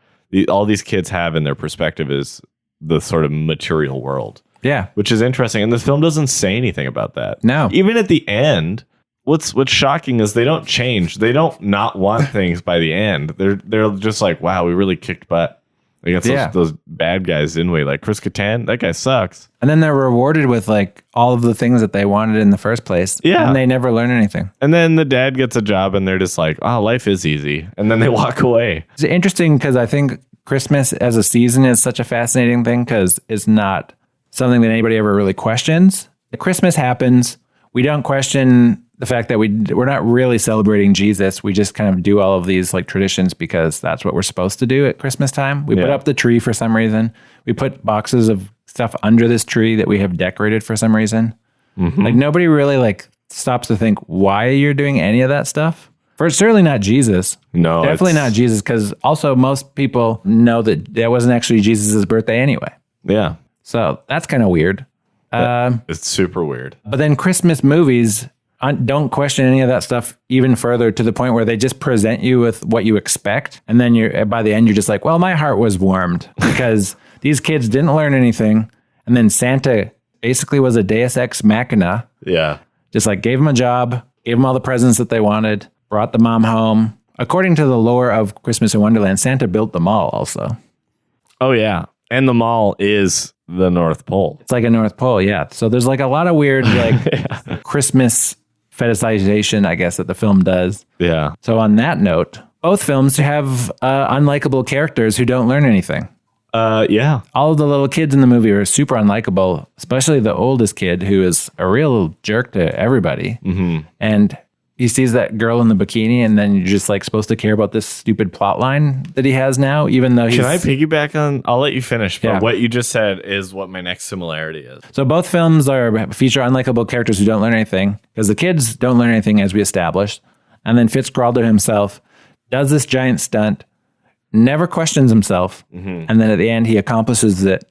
All these kids have in their perspective is the sort of material world. Yeah. Which is interesting. And the film doesn't say anything about that. No. Even at the end, what's shocking is they don't change. They don't not want things by the end. They're just like, wow, we really kicked butt against those bad guys, didn't we? Like Chris Kattan, that guy sucks. And then they're rewarded with like all of the things that they wanted in the first place. Yeah. And they never learn anything. And then the dad gets a job and they're just like, oh, life is easy. And then they walk away. It's interesting because I think Christmas as a season is such a fascinating thing because it's not something that anybody ever really questions. Christmas happens. We don't question the fact that we're not really celebrating Jesus. We just kind of do all of these like traditions because that's what we're supposed to do at Christmas time. We put up the tree for some reason. We put boxes of stuff under this tree that we have decorated for some reason. Mm-hmm. Like nobody really like stops to think why you're doing any of that stuff. First, certainly not Jesus. No, definitely not Jesus. Because also most people know that wasn't actually Jesus's birthday anyway. Yeah. So that's kind of weird. It's super weird. But then Christmas movies don't question any of that stuff even further to the point where they just present you with what you expect. And then by the end, you're just like, well, my heart was warmed because these kids didn't learn anything. And then Santa basically was a deus ex machina. Yeah. Just like gave them a job, gave them all the presents that they wanted, brought the mom home. According to the lore of Christmas in Wonderland, Santa built the mall also. Oh, yeah. And the mall is the North Pole. It's like a North Pole, yeah. So there's like a lot of weird like Christmas fetishization, I guess, that the film does. Yeah. So on that note, both films have unlikable characters who don't learn anything. Yeah. All of the little kids in the movie are super unlikable, especially the oldest kid who is a real jerk to everybody. Mm-hmm. And he sees that girl in the bikini, and then you're just like supposed to care about this stupid plot line that he has now, even though he's... Can I piggyback on... I'll let you finish, but what you just said is what my next similarity is. So both films feature unlikable characters who don't learn anything, because the kids don't learn anything, as we established. And then Fitzcarraldo himself does this giant stunt, never questions himself, and then at the end he accomplishes it,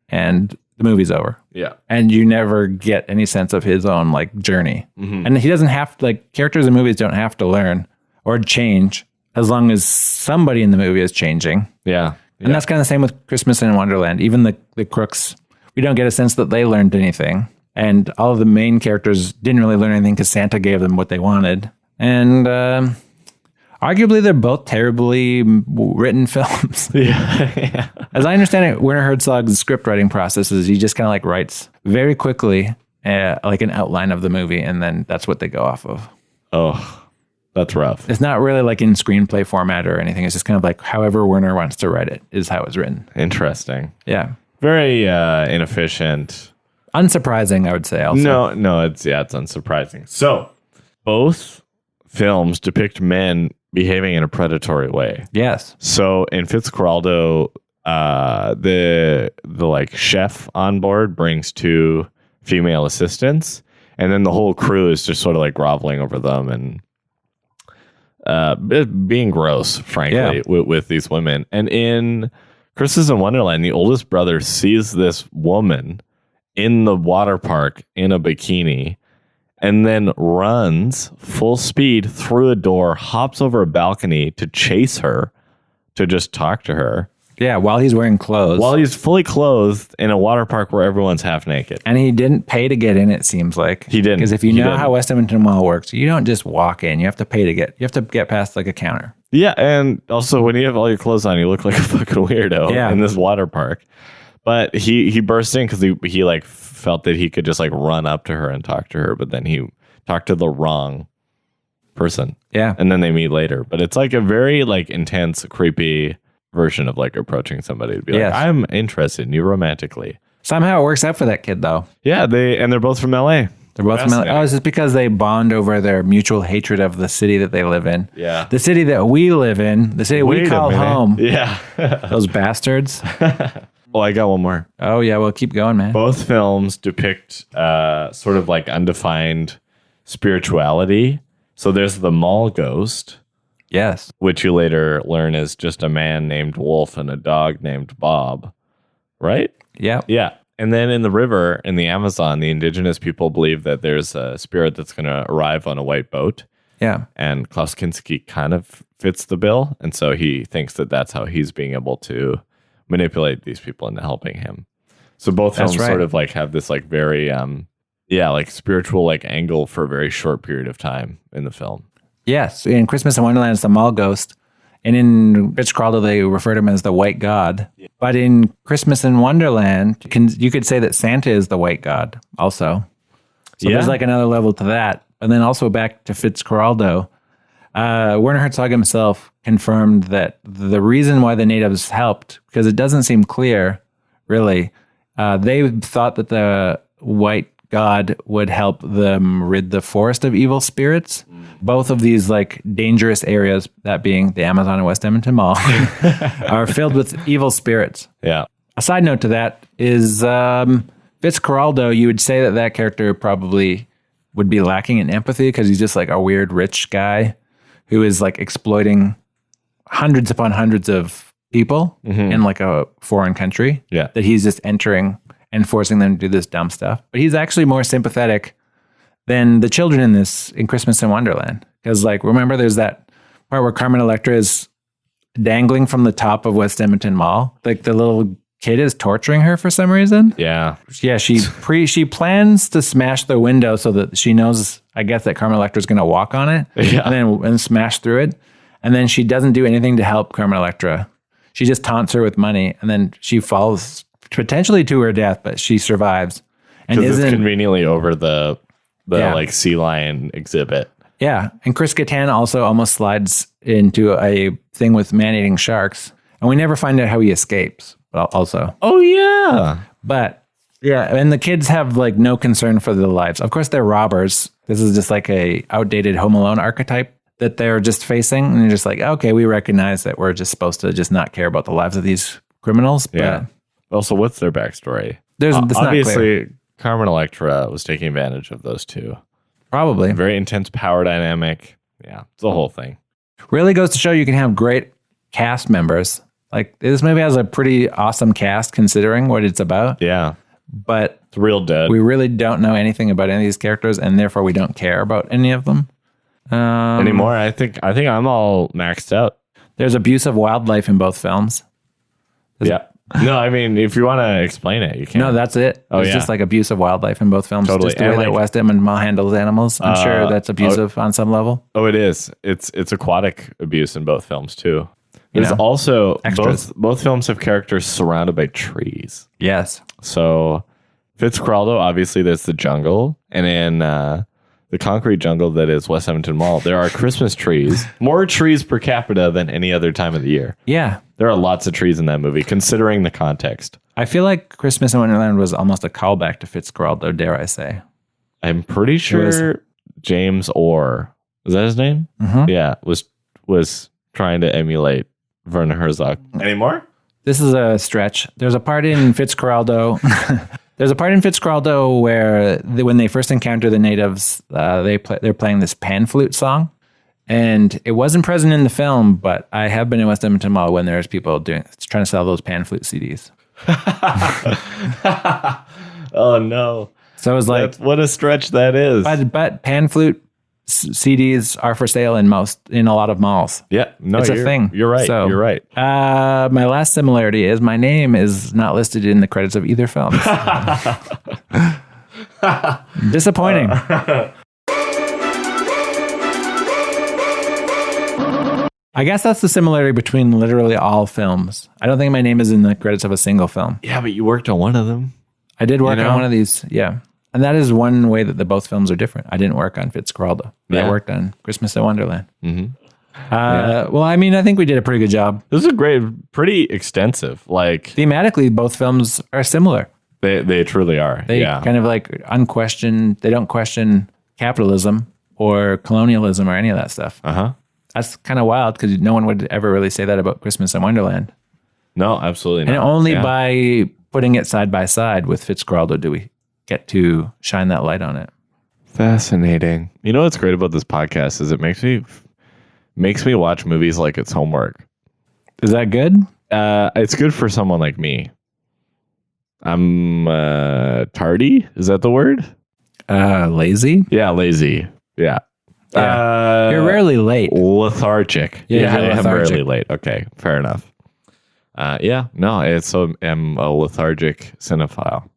and the movie's over. Yeah. And you never get any sense of his own like journey. Mm-hmm. And he doesn't have to, like, characters in movies don't have to learn or change as long as somebody in the movie is changing. Yeah. And that's kind of the same with Christmas in Wonderland. Even the crooks, we don't get a sense that they learned anything. And all of the main characters didn't really learn anything because Santa gave them what they wanted. And arguably, they're both terribly written films. Yeah. As I understand it, Werner Herzog's script writing process is he just kind of like writes very quickly like an outline of the movie, and then that's what they go off of. Oh, that's rough. It's not really like in screenplay format or anything. It's just kind of like however Werner wants to write it is how it's written. Interesting. Yeah. Very inefficient. Unsurprising, I would say also. No, it's unsurprising. So, both films depict men behaving in a predatory way. Yes. So in Fitzcarraldo, the like chef on board brings 2 female assistants, and then the whole crew is just sort of like groveling over them and being gross, frankly, with these women. And in Christmas in Wonderland, the oldest brother sees this woman in the water park in a bikini, and then runs full speed through a door, hops over a balcony to chase her, to just talk to her. Yeah, while he's wearing clothes. While he's fully clothed in a water park where everyone's half naked. And he didn't pay to get in, it seems like. He didn't. Because if you know how West Edmonton Mall works, you don't just walk in. You have to pay to get. You have to get past like a counter. Yeah, and also when you have all your clothes on, you look like a fucking weirdo in this water park. But he burst in because he like felt that he could just like run up to her and talk to her, but then he talked to the wrong person. Yeah. And then they meet later. But it's like a very like intense, creepy version of like approaching somebody to be like, I'm interested in you romantically. Somehow it works out for that kid though. Yeah, they're both from LA. They're both from LA. Oh, it's just because they bond over their mutual hatred of the city that they live in. Yeah. The city that we live in, the city we call home. Yeah. Those bastards. Oh, I got one more. Oh, yeah. Well, keep going, man. Both films depict sort of like undefined spirituality. So there's the mall ghost. Yes. Which you later learn is just a man named Wolf and a dog named Bob. Right? Yeah. Yeah. And then in the river, in the Amazon, the indigenous people believe that there's a spirit that's going to arrive on a white boat. Yeah. And Klaus Kinski kind of fits the bill. And so he thinks that that's how he's being able to manipulate these people into helping him. So both films sort of like have this like very, like spiritual like angle for a very short period of time in the film. Yes. In Christmas in Wonderland, it's the mall ghost. And in Fitzcarraldo, they refer to him as the white god. Yeah. But in Christmas in Wonderland, you could say that Santa is the white god also. So there's like another level to that. And then also back to Fitzcarraldo, Werner Herzog himself confirmed that the reason why the natives helped, because it doesn't seem clear, really, they thought that the white god would help them rid the forest of evil spirits. Both of these like dangerous areas, that being the Amazon and West Edmonton Mall, are filled with evil spirits. Yeah. A side note to that is Fitzcarraldo, you would say that character probably would be lacking in empathy because he's just like a weird rich guy who is like exploiting hundreds upon hundreds of people in like a foreign country that he's just entering and forcing them to do this dumb stuff. But he's actually more sympathetic than the children in Christmas in Wonderland. Because like, remember there's that part where Carmen Electra is dangling from the top of West Edmonton Mall. Like the little kid is torturing her for some reason. Yeah. Yeah, she plans to smash the window so that she knows, I guess, that Carmen Electra is going to walk on it and smash through it. And then she doesn't do anything to help Carmen Electra. She just taunts her with money, and then she falls potentially to her death, but she survives. And it's conveniently over the like sea lion exhibit. Yeah, and Chris Kattan also almost slides into a thing with man-eating sharks, and we never find out how he escapes. Also, oh yeah, but yeah, and the kids have like no concern for their lives. Of course, they're robbers. This is just like a outdated Home Alone archetype that they're just facing, and they're just like, okay, we recognize that we're just supposed to just not care about the lives of these criminals. Yeah. But also, what's their backstory? There's obviously Carmen Electra was taking advantage of those two. Probably very intense power dynamic. Yeah, it's the whole thing. Really goes to show you can have great cast members. Like this movie has a pretty awesome cast considering what it's about. Yeah. But it's real dead. We really don't know anything about any of these characters, and therefore we don't care about any of them. Anymore. I think I'm all maxed out. There's abuse of wildlife in both films. No, I mean, if you want to explain it, you can. No, that's it. It's just like abuse of wildlife in both films. Totally. Just the way that West Edmonton Mall handles animals. I'm sure that's abusive on some level. Oh, it is. It's aquatic abuse in both films too. There's also both films have characters surrounded by trees. Yes. So Fitzcarraldo, obviously, there's the jungle, and in the concrete jungle that is West Edmonton Mall, there are Christmas trees. More trees per capita than any other time of the year. Yeah. There are lots of trees in that movie, considering the context. I feel like Christmas in Wonderland was almost a callback to Fitzcarraldo, dare I say. I'm pretty sure James Orr, was that his name? Mm-hmm. Yeah, was trying to emulate Werner Herzog. Any more? This is a stretch. There's a part in Fitzcarraldo. There's a part in Fitzcarraldo where when they first encounter the natives, they're playing this pan flute song. And it wasn't present in the film, but I have been in West Edmonton Mall when there's people trying to sell those pan flute CDs. Oh no! So it was like, what a stretch that is. But pan flute CDs are for sale in a lot of malls. Yeah, no, it's a thing. You're right. So, you're right. My last similarity is my name is not listed in the credits of either film. Disappointing. I guess that's the similarity between literally all films. I don't think my name is in the credits of a single film. Yeah, but you worked on one of them. I did work on one of these, yeah. And that is one way that both films are different. I didn't work on Fitzcarraldo. I worked on Christmas in Wonderland. Mm-hmm. Well, I mean, I think we did a pretty good job. This is pretty extensive. Like thematically, both films are similar. They truly are. They kind of like unquestioned. They don't question capitalism or colonialism or any of that stuff. That's kind of wild because no one would ever really say that about Christmas in Wonderland. No, absolutely not. And only by putting it side by side with Fitzcarraldo do we get to shine that light on it. Fascinating. You know what's great about this podcast is it makes me watch movies like it's homework. Is that good? It's good for someone like me. I'm tardy. Is that the word? Lazy? Yeah, lazy. Yeah. You're rarely late. Lethargic. Yeah, I am lethargic. rarely late. Okay, fair enough. I'm a lethargic cinephile,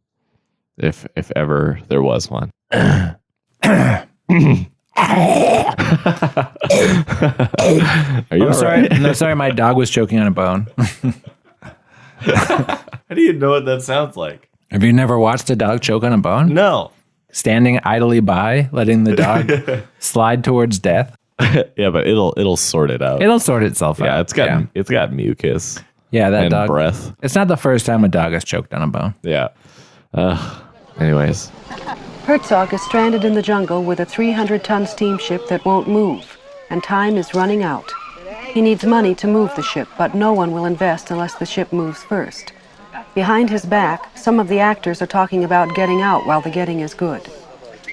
if ever there was one. Are you I'm sorry. alright? No, sorry. My dog was choking on a bone. How do you know what that sounds like? Have you never watched a dog choke on a bone? No. Standing idly by, letting the dog slide towards death. Yeah, but it'll sort it out. It'll sort itself out. Yeah, it's got mucus Yeah, that and dog. breath. It's not the first time a dog has choked on a bone. Yeah. Anyways. Herzog is stranded in the jungle with a 300-ton steamship that won't move, and time is running out. He needs money to move the ship, but no one will invest unless the ship moves first. Behind his back, some of the actors are talking about getting out while the getting is good.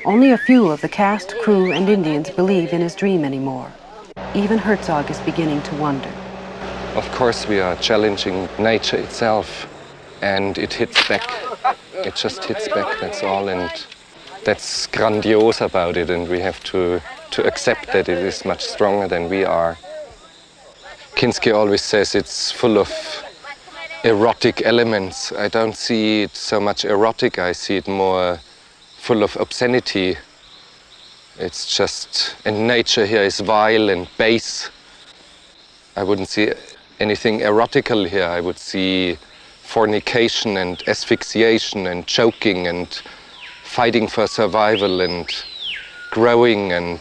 Only a few of the cast, crew, and Indians believe in his dream anymore. Even Herzog is beginning to wonder. Of course, we are challenging nature itself, and it hits back. It just hits back, that's all, and that's grandiose about it, and we have to accept that it is much stronger than we are. Kinski always says it's full of erotic elements. I don't see it so much erotic, I see it more full of obscenity. It's just, and nature here is vile and base. I wouldn't see anything erotical here. I would see fornication and asphyxiation and choking and fighting for survival and growing and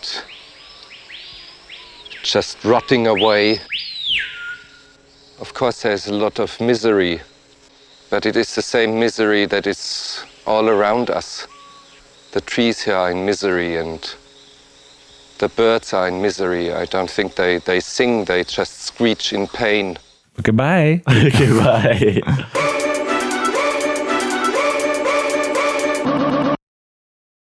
just rotting away. Of course, there's a lot of misery, but it is the same misery that is all around us. The trees here are in misery and the birds are in misery. I don't think they sing, they just screech in pain. Goodbye. Goodbye.